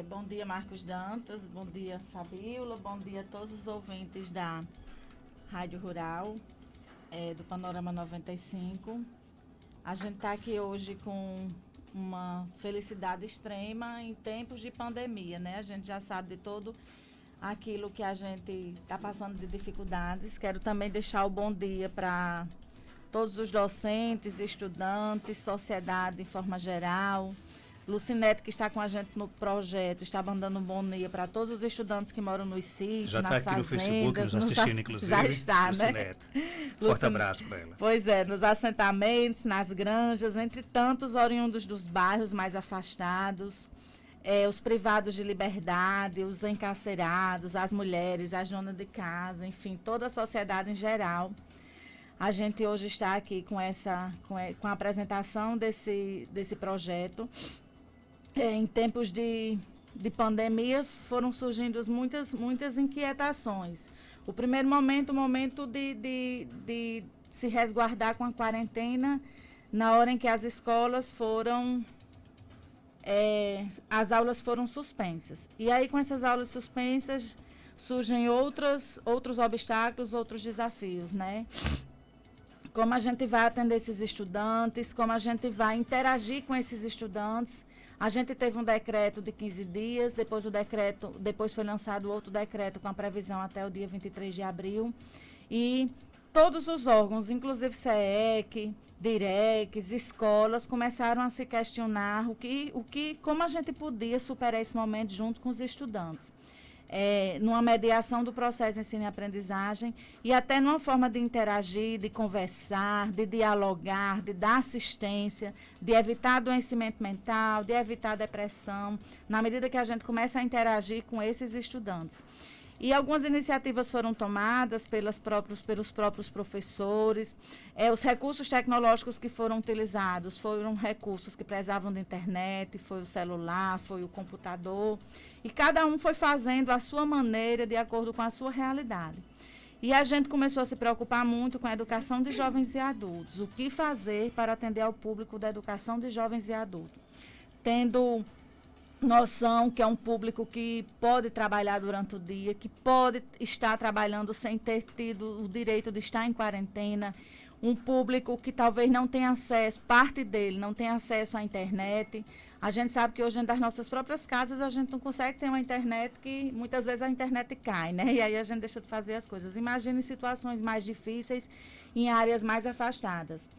Bom dia, Marcos Dantas, bom dia, Fabíola, bom dia a todos os ouvintes da Rádio Rural, do Panorama 95. A gente está aqui hoje com uma felicidade extrema em tempos de pandemia, né? A gente já sabe de todo aquilo que a gente está passando de dificuldades. Quero também deixar o bom dia para todos os docentes, estudantes, sociedade de forma geral. Lucinete, que está com a gente no projeto, está mandando um bom dia para todos os estudantes que moram nos sítios, já nas fazendas. Já está aqui no Facebook, nos assistindo, inclusive. Já está, Lucinete. né? Forte abraço para ela. Pois é, nos assentamentos, nas granjas, entre tantos oriundos dos bairros mais afastados, os privados de liberdade, os encarcerados, as mulheres, as donas de casa, enfim, toda a sociedade em geral. A gente hoje está aqui com a apresentação desse projeto. Em tempos de pandemia foram surgindo muitas inquietações. O primeiro momento, o momento de se resguardar com a quarentena, na hora em que as escolas as aulas foram suspensas. E aí, com essas aulas suspensas, surgem outros obstáculos, outros desafios, né? Como a gente vai atender esses estudantes, como a gente vai interagir com esses estudantes. A gente teve um decreto de 15 dias, depois foi lançado outro decreto com a previsão até o dia 23 de abril. E todos os órgãos, inclusive SEEC, DIRECs, escolas, começaram a se questionar como a gente podia superar esse momento junto com os estudantes. Numa mediação do processo de ensino e aprendizagem e até numa forma de interagir, de conversar, de dialogar, de dar assistência, de evitar adoecimento mental, de evitar depressão, na medida que a gente começa a interagir com esses estudantes. E algumas iniciativas foram tomadas pelos próprios professores. Os recursos tecnológicos que foram utilizados foram recursos que prezavam da internet, foi o celular, foi o computador. E cada um foi fazendo a sua maneira, de acordo com a sua realidade. E a gente começou a se preocupar muito com a educação de jovens e adultos. O que fazer para atender ao público da educação de jovens e adultos? Tendo noção que é um público que pode trabalhar durante o dia, que pode estar trabalhando sem ter tido o direito de estar em quarentena, um público que talvez não tenha acesso, parte dele não tem acesso à internet. A gente sabe que hoje dentro das nossas próprias casas a gente não consegue ter uma internet que muitas vezes a internet cai, né? E aí a gente deixa de fazer as coisas. Imagine situações mais difíceis em áreas mais afastadas.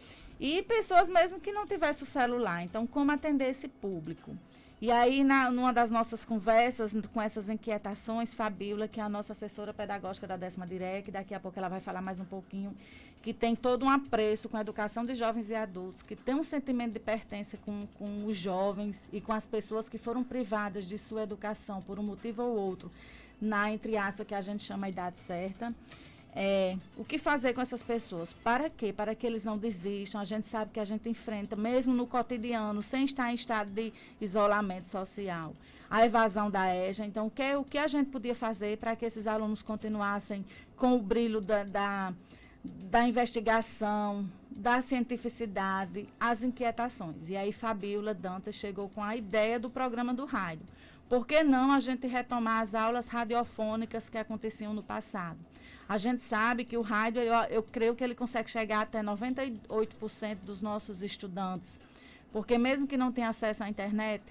E pessoas mesmo que não tivessem o celular. Então, como atender esse público? E aí, numa das nossas conversas, com essas inquietações, Fabíola, que é a nossa assessora pedagógica da 10ª DIREC, daqui a pouco ela vai falar mais um pouquinho, que tem todo um apreço com a educação de jovens e adultos, que tem um sentimento de pertença com os jovens e com as pessoas que foram privadas de sua educação por um motivo ou outro, entre aspas, que a gente chama a idade certa. O que fazer com essas pessoas? Para quê? Para que eles não desistam. A gente sabe que a gente enfrenta, mesmo no cotidiano, sem estar em estado de isolamento social, a evasão da EJA. Então, o que a gente podia fazer para que esses alunos continuassem com o brilho da investigação, da cientificidade, as inquietações? E aí, Fabíola Dantas chegou com a ideia do programa do rádio. Por que não a gente retomar as aulas radiofônicas que aconteciam no passado? A gente sabe que o rádio, eu creio que ele consegue chegar até 98% dos nossos estudantes, porque mesmo que não tenha acesso à internet,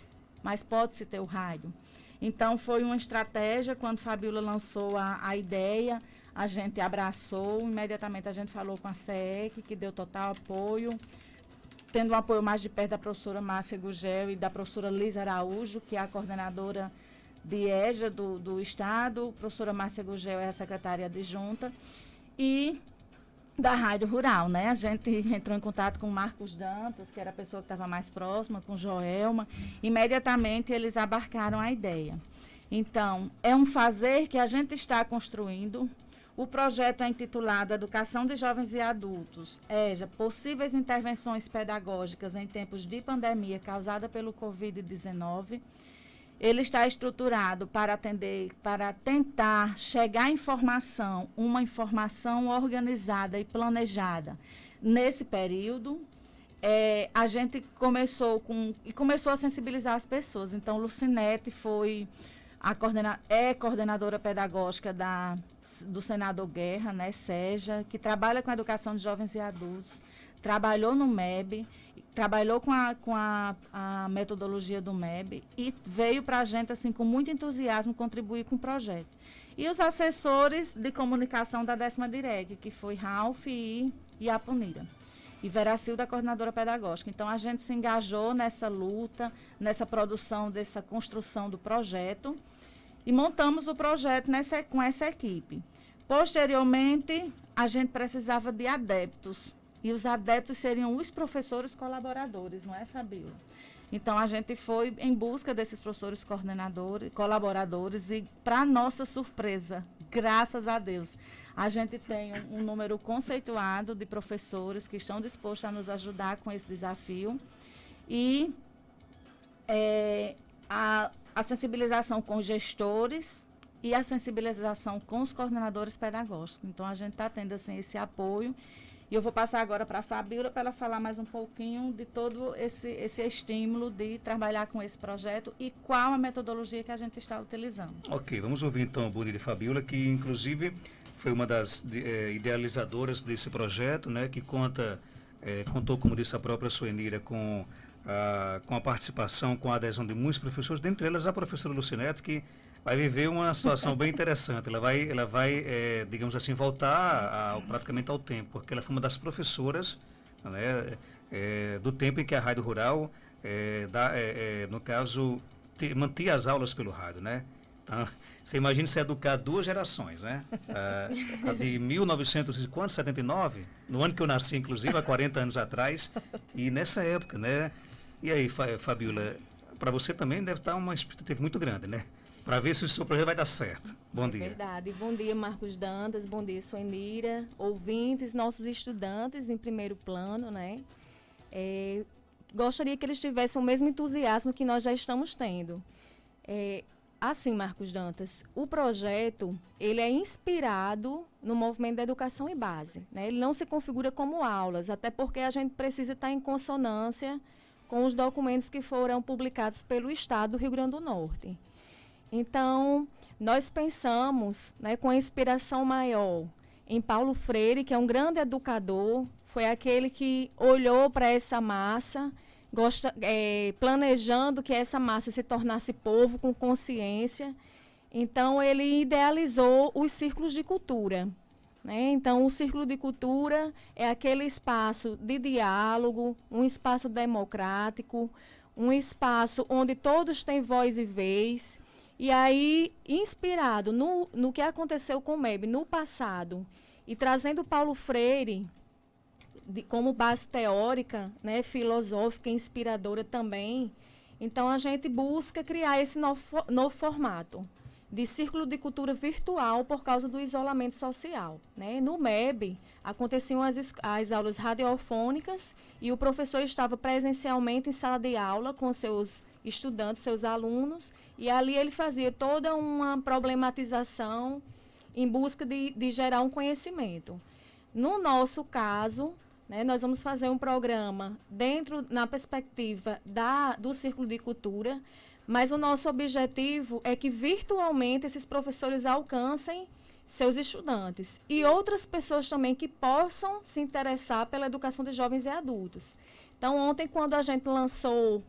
mas pode-se ter o rádio. Então, foi uma estratégia, quando Fabíola lançou a ideia, a gente abraçou, imediatamente a gente falou com a SEEC, que deu total apoio, tendo um apoio mais de perto da professora Márcia Gugel e da professora Liz Araújo, que é a coordenadora de EJA do Estado, a professora Márcia Gugel é a secretária adjunta, e da Rádio Rural, né? A gente entrou em contato com o Marcos Dantas, que era a pessoa que estava mais próxima, com Joelma, imediatamente eles abarcaram a ideia. Então, é um fazer que a gente está construindo. O projeto é intitulado Educação de Jovens e Adultos, EJA, possíveis intervenções pedagógicas em tempos de pandemia causada pelo Covid-19. Ele está estruturado para tentar chegar à informação, uma informação organizada e planejada nesse período, a gente começou a sensibilizar as pessoas. Então, Lucinete foi coordenadora pedagógica do senador Guerra, né, SEJA, que trabalha com a educação de jovens e adultos, trabalhou no MEB, trabalhou com a metodologia do MEB e veio para a gente, assim, com muito entusiasmo, contribuir com o projeto. E os assessores de comunicação da 10ª DIREC, que foi Ralph e a Punira. E Veracilda, coordenadora pedagógica. Então, a gente se engajou nessa luta, nessa produção, dessa construção do projeto, e montamos o projeto com essa equipe. Posteriormente, a gente precisava de adeptos, e os adeptos seriam os professores colaboradores, não é, Fabíola? Então, a gente foi em busca desses professores colaboradores, e, para nossa surpresa, graças a Deus, a gente tem um número conceituado de professores que estão dispostos a nos ajudar com esse desafio. E a sensibilização com os gestores e a sensibilização com os coordenadores pedagógicos. Então, a gente está tendo, assim, esse apoio. E eu vou passar agora para a Fabíola para ela falar mais um pouquinho de todo esse estímulo de trabalhar com esse projeto e qual a metodologia que a gente está utilizando. Ok, vamos ouvir então a Bonita Fabíola, que inclusive foi uma das idealizadoras desse projeto, né, que contou, como disse a própria Suenira, com a participação, com a adesão de muitos professores, dentre elas a professora Lucinete, que vai viver uma situação bem interessante. Ela vai digamos assim, voltar praticamente ao tempo, porque ela foi uma das professoras, né, do tempo em que a Rádio Rural, no caso, mantinha as aulas pelo rádio, né? Então, você imagina se educar 2 gerações, né? A de 1979, no ano que eu nasci, inclusive, há 40 anos atrás, e nessa época, né? E aí, Fabíola, para você também deve estar uma expectativa muito grande, né? Para ver se o seu projeto vai dar certo. Bom dia. Verdade. Bom dia, Marcos Dantas. Bom dia, Suenira. Ouvintes, nossos estudantes em primeiro plano, né? Gostaria que eles tivessem o mesmo entusiasmo que nós já estamos tendo. Assim, Marcos Dantas, o projeto, ele é inspirado no movimento da educação e base, né? Ele não se configura como aulas, até porque a gente precisa estar em consonância com os documentos que foram publicados pelo Estado do Rio Grande do Norte. Então, nós pensamos, né, com a inspiração maior em Paulo Freire, que é um grande educador, foi aquele que olhou para essa massa, planejando que essa massa se tornasse povo com consciência. Então, ele idealizou os círculos de cultura, né? Então, o círculo de cultura é aquele espaço de diálogo, um espaço democrático, um espaço onde todos têm voz e vez. E aí, inspirado no que aconteceu com o MEB no passado e trazendo Paulo Freire como base teórica, né, filosófica, inspiradora também, então a gente busca criar esse novo formato de círculo de cultura virtual por causa do isolamento social, né? No MEB, aconteciam as aulas radiofônicas e o professor estava presencialmente em sala de aula com seus estudantes, seus alunos, e ali ele fazia toda uma problematização em busca de gerar um conhecimento. No nosso caso, né, nós vamos fazer um programa na perspectiva do Círculo de Cultura, mas o nosso objetivo é que virtualmente esses professores alcancem seus estudantes e outras pessoas também que possam se interessar pela educação de jovens e adultos. Então, ontem, quando a gente lançou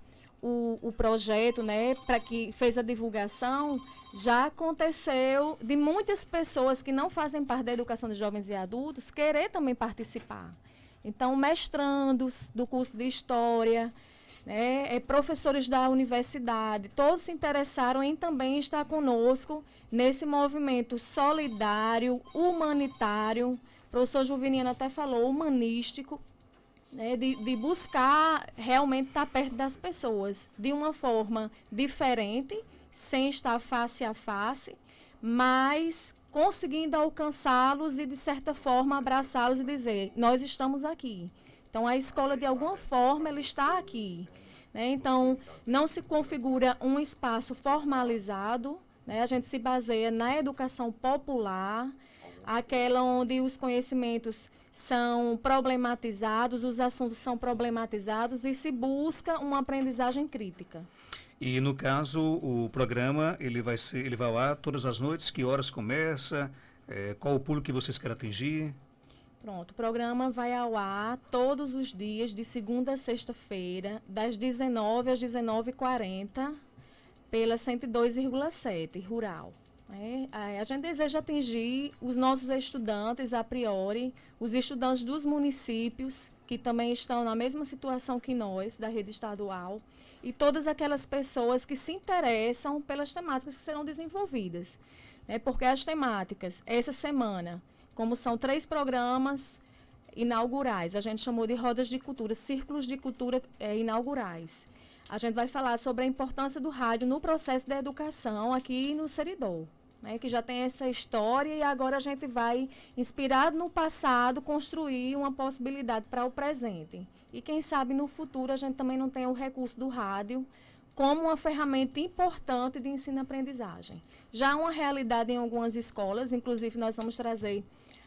o projeto, né, para que fez a divulgação, já aconteceu de muitas pessoas que não fazem parte da educação de jovens e adultos querer também participar. Então, mestrandos do curso de História, né, professores da universidade, todos se interessaram em também estar conosco nesse movimento solidário, humanitário, o professor Juveniano até falou, humanístico, né, de buscar realmente estar perto das pessoas de uma forma diferente, sem estar face a face, mas conseguindo alcançá-los e, de certa forma, abraçá-los e dizer, nós estamos aqui. Então, a escola, de alguma forma, ela está aqui, né? Então, não se configura um espaço formalizado, né? A gente se baseia na educação popular, aquela onde os conhecimentos são problematizados, os assuntos são problematizados e se busca uma aprendizagem crítica. E no caso, o programa, ele vai ao ar todas as noites? Que horas começa? Qual o público que vocês querem atingir? Pronto, o programa vai ao ar todos os dias, de segunda a sexta-feira, das 19 às 19h40, pela 102,7 Rural. A gente deseja atingir os nossos estudantes, a priori, os estudantes dos municípios, que também estão na mesma situação que nós, da rede estadual, e todas aquelas pessoas que se interessam pelas temáticas que serão desenvolvidas. Porque as temáticas, essa semana, como são 3 programas inaugurais, a gente chamou de rodas de cultura, círculos de cultura inaugurais. A gente vai falar sobre a importância do rádio no processo da educação aqui no Seridó, que já tem essa história e agora a gente vai, inspirado no passado, construir uma possibilidade para o presente. E quem sabe no futuro a gente também não tem o recurso do rádio como uma ferramenta importante de ensino-aprendizagem. Já há uma realidade em algumas escolas, inclusive nós vamos trazer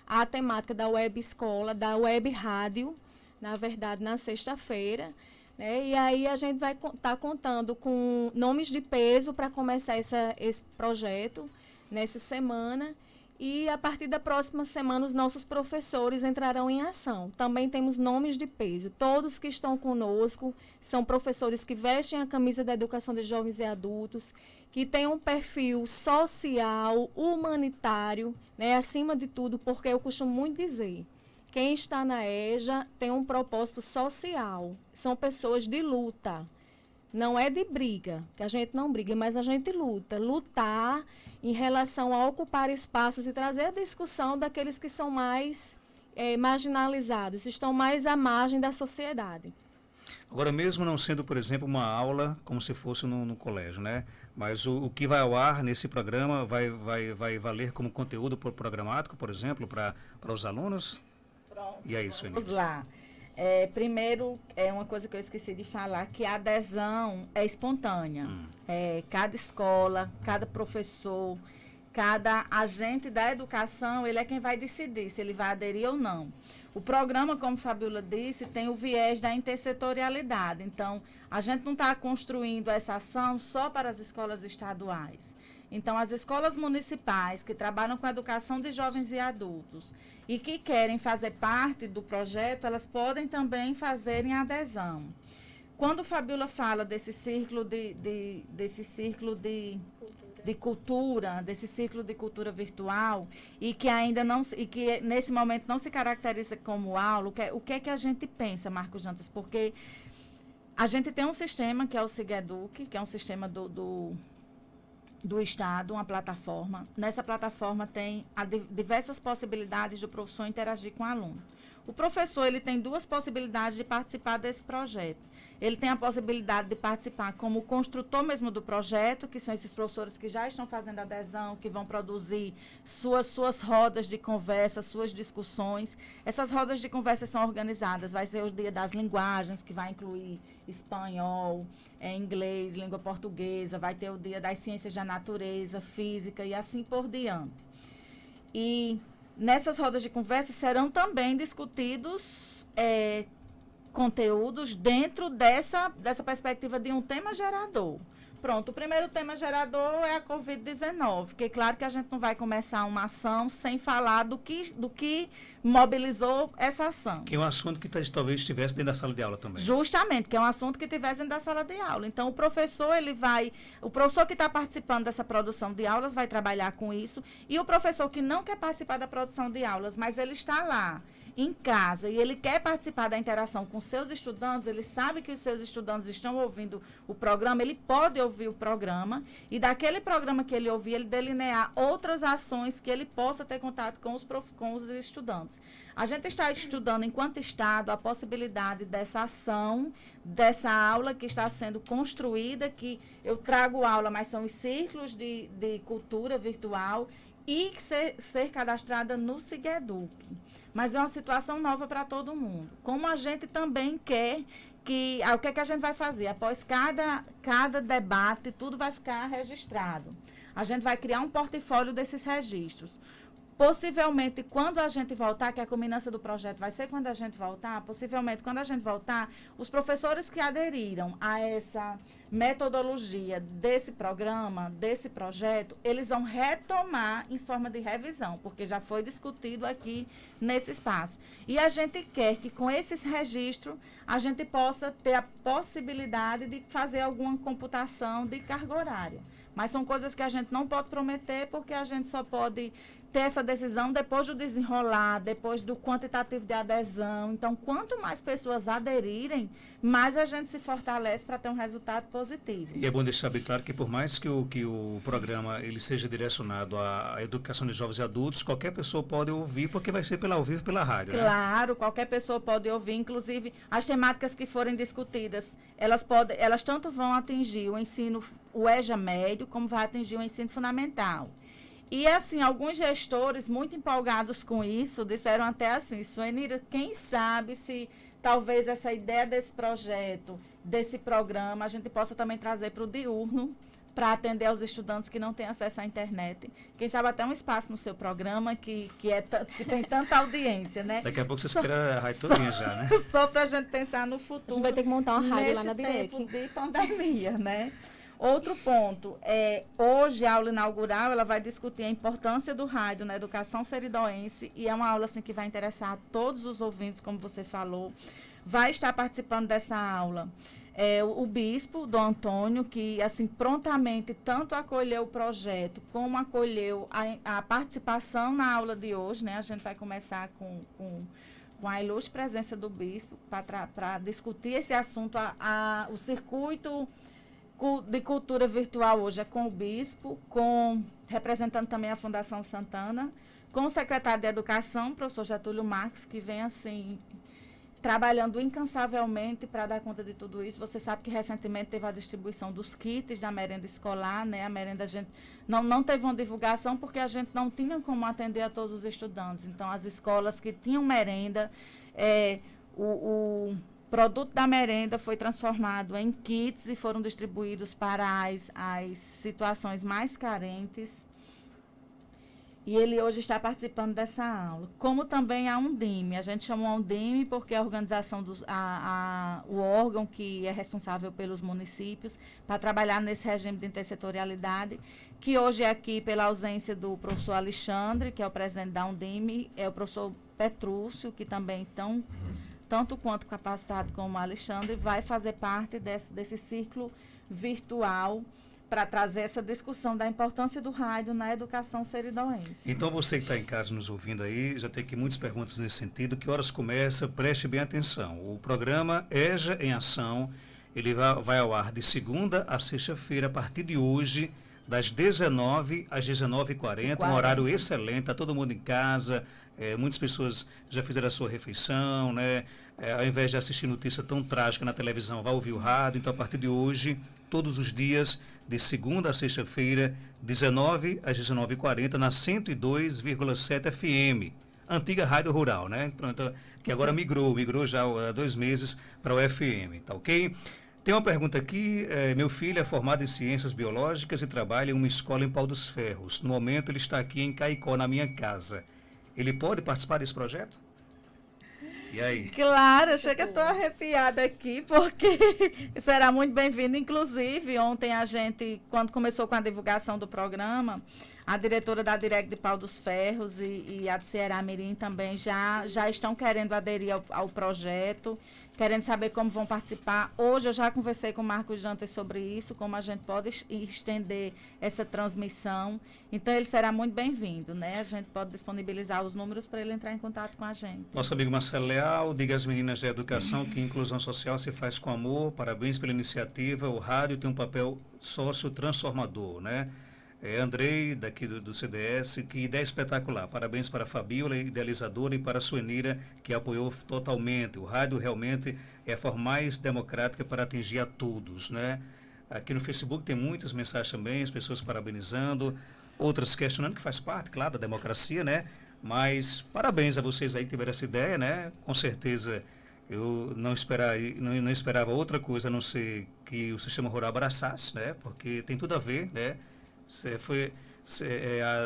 a temática da web escola, da web rádio, na verdade, na sexta-feira. E aí a gente vai estar contando com nomes de peso para começar esse projeto nessa semana. E a partir da próxima semana os nossos professores entrarão em ação. Também temos nomes de peso. Todos que estão conosco são professores que vestem a camisa da educação de jovens e adultos, que têm um perfil social, humanitário, acima de tudo, porque eu costumo muito dizer, quem está na EJA tem um propósito social. São pessoas de luta. Não é de briga, que a gente não briga, mas a gente luta. Lutar em relação a ocupar espaços e trazer a discussão daqueles que são mais marginalizados, estão mais à margem da sociedade. Agora, mesmo não sendo, por exemplo, uma aula como se fosse no colégio, mas o que vai ao ar nesse programa vai valer como conteúdo programático, por exemplo, para os alunos? Pronto, e é isso, vamos lá. Primeiro, uma coisa que eu esqueci de falar, que a adesão é espontânea. Cada escola, cada professor, cada agente da educação, ele é quem vai decidir se ele vai aderir ou não. O programa, como Fabíola disse, tem o viés da intersetorialidade. Então, a gente não está construindo essa ação só para as escolas estaduais. Então, as escolas municipais que trabalham com a educação de jovens e adultos e que querem fazer parte do projeto, elas podem também fazerem adesão. Quando Fabíola fala desse círculo de cultura, desse círculo de cultura virtual, e que ainda não, e que nesse momento não se caracteriza como aula, o que é que a gente pensa, Marcos Jantas? Porque a gente tem um sistema que é o SIGEDUC, que é um sistema do Estado, uma plataforma. Nessa plataforma tem diversas possibilidades do professor interagir com o aluno. O professor, ele tem 2 possibilidades de participar desse projeto. Ele tem a possibilidade de participar como construtor mesmo do projeto, que são esses professores que já estão fazendo adesão, que vão produzir suas rodas de conversa, suas discussões. Essas rodas de conversa são organizadas. Vai ser o dia das linguagens, que vai incluir espanhol, inglês, língua portuguesa. Vai ter o dia das ciências da natureza, física e assim por diante. E nessas rodas de conversa serão também discutidos conteúdos dentro dessa perspectiva de um tema gerador. Pronto, o primeiro tema gerador é a Covid-19, porque claro que a gente não vai começar uma ação sem falar do que mobilizou essa ação. Que é um assunto que talvez estivesse dentro da sala de aula também. Justamente, que é um assunto que estivesse dentro da sala de aula. Então, o professor que está participando dessa produção de aulas vai trabalhar com isso, e o professor que não quer participar da produção de aulas, mas ele está lá em casa e ele quer participar da interação com seus estudantes, ele sabe que os seus estudantes estão ouvindo o programa, ele pode ouvir o programa e daquele programa que ele ouvir, ele delinear outras ações que ele possa ter contato com os estudantes. A gente está estudando, enquanto Estado, a possibilidade dessa ação, dessa aula que está sendo construída, que eu trago aula, mas são os círculos de cultura virtual, e ser cadastrada no SIGEDUC. Mas é uma situação nova para todo mundo. Como a gente também quer que... o que é que a gente vai fazer? Após cada debate, tudo vai ficar registrado. A gente vai criar um portfólio desses registros. Possivelmente, quando a gente voltar, que a culminância do projeto vai ser quando a gente voltar, possivelmente, quando a gente voltar, os professores que aderiram a essa metodologia desse programa, desse projeto, eles vão retomar em forma de revisão, porque já foi discutido aqui nesse espaço. E a gente quer que, com esses registros, a gente possa ter a possibilidade de fazer alguma computação de carga horária. Mas são coisas que a gente não pode prometer, porque a gente só pode ter essa decisão depois do desenrolar, depois do quantitativo de adesão. Então, quanto mais pessoas aderirem, mais a gente se fortalece para ter um resultado positivo. E é bom deixar bem claro que, por mais que o programa ele seja direcionado à educação de jovens e adultos, qualquer pessoa pode ouvir, porque vai ser ao vivo pela rádio, né? Claro, qualquer pessoa pode ouvir, inclusive as temáticas que forem discutidas, elas tanto vão atingir o ensino, o EJA médio, como vai atingir o ensino fundamental. E, assim, alguns gestores muito empolgados com isso, disseram até assim, Suenira, quem sabe se talvez essa ideia desse projeto, desse programa, a gente possa também trazer para o diurno, para atender aos estudantes que não têm acesso à internet. Quem sabe até um espaço no seu programa que tem tanta audiência, né? Daqui a pouco você espera a rádio todinha já, né? Só para a gente pensar no futuro. A gente vai ter que montar uma rádio lá na tempo Direc. de pandemia, né? Outro ponto, hoje a aula inaugural, ela vai discutir a importância do rádio na educação seridoense, e é uma aula assim, que vai interessar a todos os ouvintes, como você falou. Vai estar participando dessa aula o bispo, Dom Antônio, que assim prontamente tanto acolheu o projeto, como acolheu a participação na aula de hoje, né? A gente vai começar com a ilustre presença do bispo para discutir esse assunto, o circuito de cultura virtual hoje é com o bispo, representando também a Fundação Santana, com o secretário de Educação, professor Getúlio Marques, que vem assim trabalhando incansavelmente para dar conta de tudo isso. Você sabe que recentemente teve a distribuição dos kits da merenda escolar, né? A merenda a gente não teve uma divulgação porque a gente não tinha como atender a todos os estudantes. Então, as escolas que tinham merenda, o produto da merenda foi transformado em kits e foram distribuídos para as situações mais carentes. E ele hoje está participando dessa aula. Como também a Undime. A gente chamou a Undime porque a organização, o órgão que é responsável pelos municípios para trabalhar nesse regime de intersetorialidade, que hoje é aqui pela ausência do professor Alexandre, que é o presidente da Undime, é o professor Petrúcio, que também tanto quanto capacitado como o Alexandre, vai fazer parte desse círculo virtual para trazer essa discussão da importância do rádio na educação seridoense. Então, você que está em casa nos ouvindo aí, já tem aqui muitas perguntas nesse sentido. Que horas começa? Preste bem atenção. O programa EJA em Ação, ele vai ao ar de segunda a sexta-feira, a partir de hoje, das 19 às 19h40, um horário excelente, está todo mundo em casa, muitas pessoas já fizeram a sua refeição, né? Ao invés de assistir notícia tão trágica na televisão, vai ouvir o rádio. Então, a partir de hoje, todos os dias, de segunda a sexta-feira, 19 às 19h40, na 102,7 FM. Antiga Rádio Rural, né? Pronto, que agora migrou já há 2 meses para o FM, tá ok? Tem uma pergunta aqui. Meu filho é formado em Ciências Biológicas e trabalha em uma escola em Pau dos Ferros. No momento, ele está aqui em Caicó, na minha casa. Ele pode participar desse projeto? E aí? Claro, chega, estou arrepiada aqui, porque será muito bem-vindo. Inclusive, ontem a gente, quando começou com a divulgação do programa, a diretora da Direc de Pau dos Ferros e a de Ceará Mirim também já estão querendo aderir ao projeto, querendo saber como vão participar. Hoje eu já conversei com o Marcos Jantas sobre isso, como a gente pode estender essa transmissão. Então, ele será muito bem-vindo, né? A gente pode disponibilizar os números para ele entrar em contato com a gente. Nosso amigo Marcelo Leal, diga às meninas da educação que inclusão social se faz com amor. Parabéns pela iniciativa. O rádio tem um papel sócio-transformador, né? Andrei, daqui do CDS, que ideia espetacular. Parabéns para a Fabíola, idealizadora, e para a Suenira, que apoiou totalmente. O rádio realmente é a forma mais democrática para atingir a todos, né? Aqui no Facebook tem muitas mensagens também, as pessoas parabenizando, outras questionando, que faz parte, claro, da democracia, né? Mas parabéns a vocês aí que tiveram essa ideia, né? Com certeza eu não esperava outra coisa a não ser que o sistema rural abraçasse, né? Porque tem tudo a ver, né?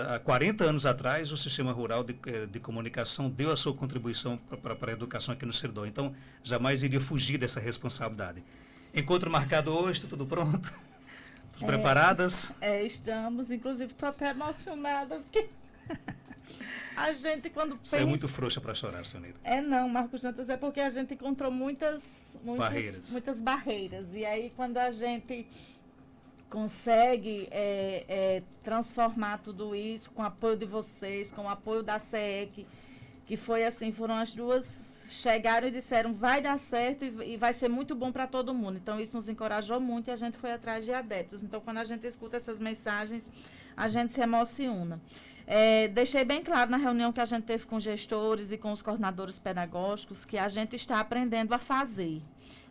Há 40 anos atrás, o Sistema Rural de Comunicação deu a sua contribuição para a educação aqui no Seridó. Então, jamais iria fugir dessa responsabilidade. Encontro marcado hoje, tudo pronto? Tudo preparadas? Estamos. Inclusive, estou até emocionada, porque a gente, quando pensa... Você é muito frouxa para chorar, Soneira. Não, Marcos Dantas, é porque a gente encontrou muitas barreiras. E aí, quando a gente consegue transformar tudo isso com o apoio de vocês, com o apoio da SEEC, que foi assim, foram as duas, chegaram e disseram, vai dar certo e vai ser muito bom para todo mundo. Então, isso nos encorajou muito e a gente foi atrás de adeptos. Então, quando a gente escuta essas mensagens, a gente se emociona. Deixei bem claro na reunião que a gente teve com gestores e com os coordenadores pedagógicos que a gente está aprendendo a fazer.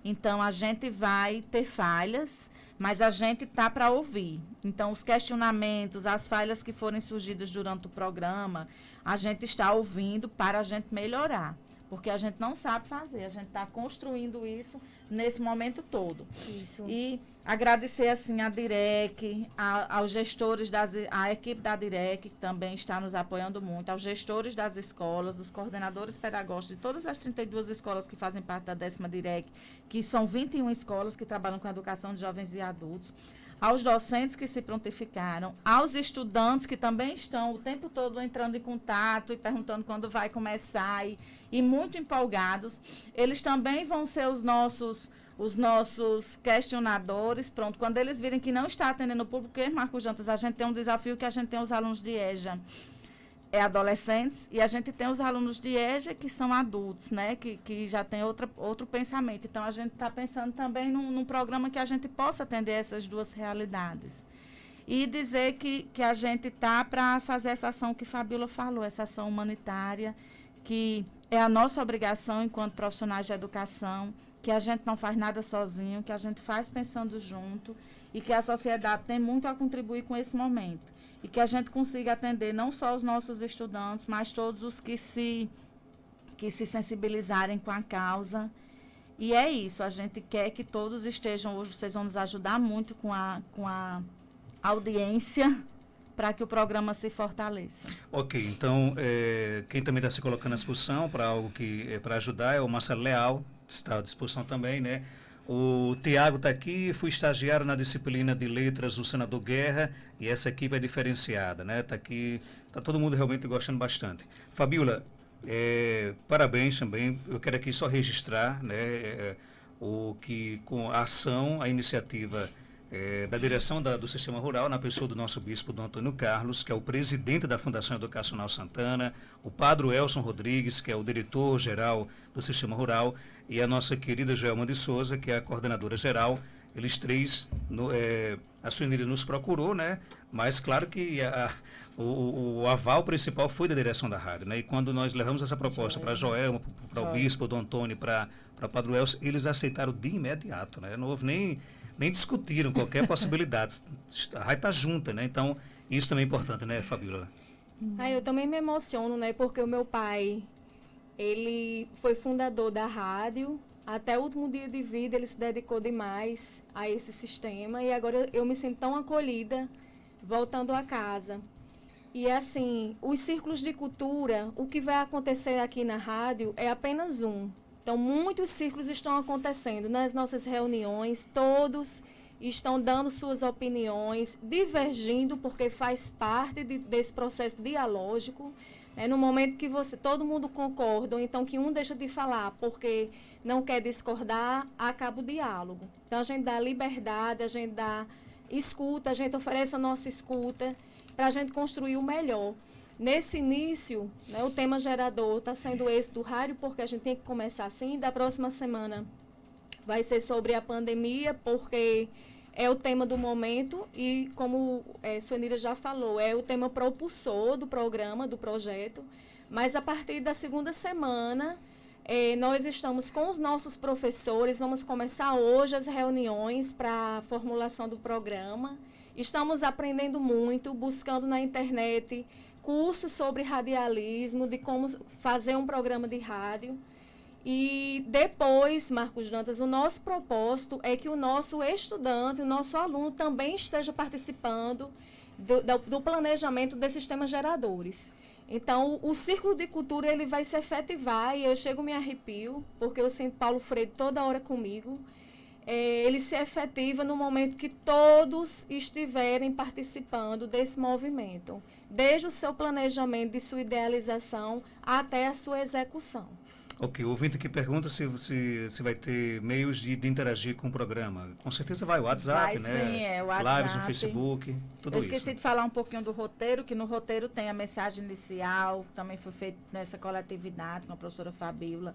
Então, a gente vai ter falhas, mas a gente está para ouvir. Então, os questionamentos, as falhas que forem surgidas durante o programa, a gente está ouvindo para a gente melhorar. Porque a gente não sabe fazer, a gente está construindo isso nesse momento todo. Isso. E agradecer, assim, a DIREC, aos gestores, a equipe da DIREC, que também está nos apoiando muito, aos gestores das escolas, os coordenadores pedagógicos de todas as 32 escolas que fazem parte da 10ª DIREC, que são 21 escolas que trabalham com a educação de jovens e adultos, aos docentes que se prontificaram, aos estudantes que também estão o tempo todo entrando em contato e perguntando quando vai começar e muito empolgados. Eles também vão ser os nossos questionadores. Pronto, quando eles virem que não está atendendo o público, porque, Marcos Dantas, a gente tem um desafio que a gente tem os alunos de EJA, adolescentes, e a gente tem os alunos de EJA que são adultos, né, que já tem outro pensamento. Então, a gente está pensando também num programa que a gente possa atender essas duas realidades. E dizer que a gente está para fazer essa ação que Fabíola falou, essa ação humanitária, que é a nossa obrigação enquanto profissionais de educação, que a gente não faz nada sozinho, que a gente faz pensando junto e que a sociedade tem muito a contribuir com esse momento. E que a gente consiga atender não só os nossos estudantes, mas todos os que se sensibilizarem com a causa. E é isso, a gente quer que todos estejam, hoje vocês vão nos ajudar muito com a audiência, para que o programa se fortaleça. Ok, então, quem também está se colocando à disposição para algo para ajudar é o Marcelo Leal, está à disposição também, né? O Tiago está aqui, fui estagiário na disciplina de letras do senador Guerra e essa equipe é diferenciada, né? Está aqui, está todo mundo realmente gostando bastante. Fabíola, parabéns também, eu quero aqui só registrar, né, com a ação, a iniciativa da direção do Sistema Rural, na pessoa do nosso bispo, Dom Antônio Carlos, que é o presidente da Fundação Educacional Santana, o padre Elson Rodrigues, que é o diretor-geral do Sistema Rural, e a nossa querida Joelma de Souza, que é a coordenadora geral. Eles três, a Suenira nos procurou, né? Mas claro que o aval principal foi da direção da rádio, né? E quando nós levamos essa proposta para a Joelma, para o bispo, Dom Antônio, para o padre Elson, eles aceitaram de imediato, né? Não houve nem discutiram qualquer possibilidade. A rádio está junta, né? Então, isso também é importante, né, Fabíola? Eu também me emociono, né? Porque o meu pai, ele foi fundador da rádio. Até o último dia de vida, ele se dedicou demais a esse sistema. E agora eu me sinto tão acolhida, voltando a casa. E, assim, os círculos de cultura, o que vai acontecer aqui na rádio é apenas um. Então, muitos círculos estão acontecendo nas nossas reuniões, todos estão dando suas opiniões, divergindo, porque faz parte desse processo dialógico. No momento que todo mundo concorda, ou então que um deixa de falar porque não quer discordar, acaba o diálogo. Então, a gente dá liberdade, a gente dá escuta, a gente oferece a nossa escuta para a gente construir o melhor. Nesse início, né, o tema gerador está sendo esse do rádio, porque a gente tem que começar assim. Da próxima semana vai ser sobre a pandemia, porque é o tema do momento e, como Suenira já falou, é o tema propulsor do programa, do projeto. Mas, a partir da segunda semana, nós estamos com os nossos professores, vamos começar hoje as reuniões para a formulação do programa. Estamos aprendendo muito, buscando na internet cursos sobre radialismo, de como fazer um programa de rádio. E depois, Marcos Dantas, o nosso propósito é que o nosso estudante, o nosso aluno também esteja participando, do planejamento desses sistemas geradores. Então, o círculo de cultura ele vai se efetivar e eu chego me arrepio, porque eu sinto Paulo Freire toda hora comigo. Ele se efetiva no momento que todos estiverem participando desse movimento, desde o seu planejamento, de sua idealização, até a sua execução. Ok, o ouvinte que pergunta se vai ter meios de interagir com o programa. Com certeza vai, o WhatsApp, Vai, né? sim, o WhatsApp. Lives no Facebook, tudo Eu isso. esqueci de falar um pouquinho do roteiro, que no roteiro tem a mensagem inicial, também foi feito nessa coletividade com a professora Fabíola.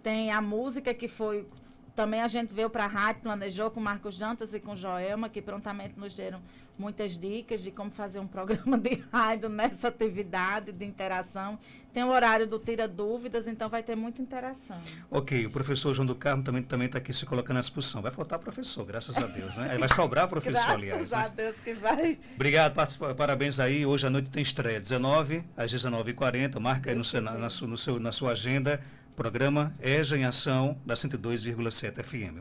Tem a música que foi... Também a gente veio para a rádio, planejou com o Marcos Dantas e com o Joelma, que prontamente nos deram muitas dicas de como fazer um programa de rádio nessa atividade de interação. Tem o horário do Tira Dúvidas, então vai ter muita interação. Ok, o professor João do Carmo também está aqui se colocando à disposição. Vai faltar professor, graças a Deus, né? Vai sobrar professor, aliás. Graças a Deus que vai. Obrigado, parabéns aí. Hoje à noite tem estreia, 19 às 19h40. Marca aí na sua agenda. Programa EJA em Ação, da 102,7 FM.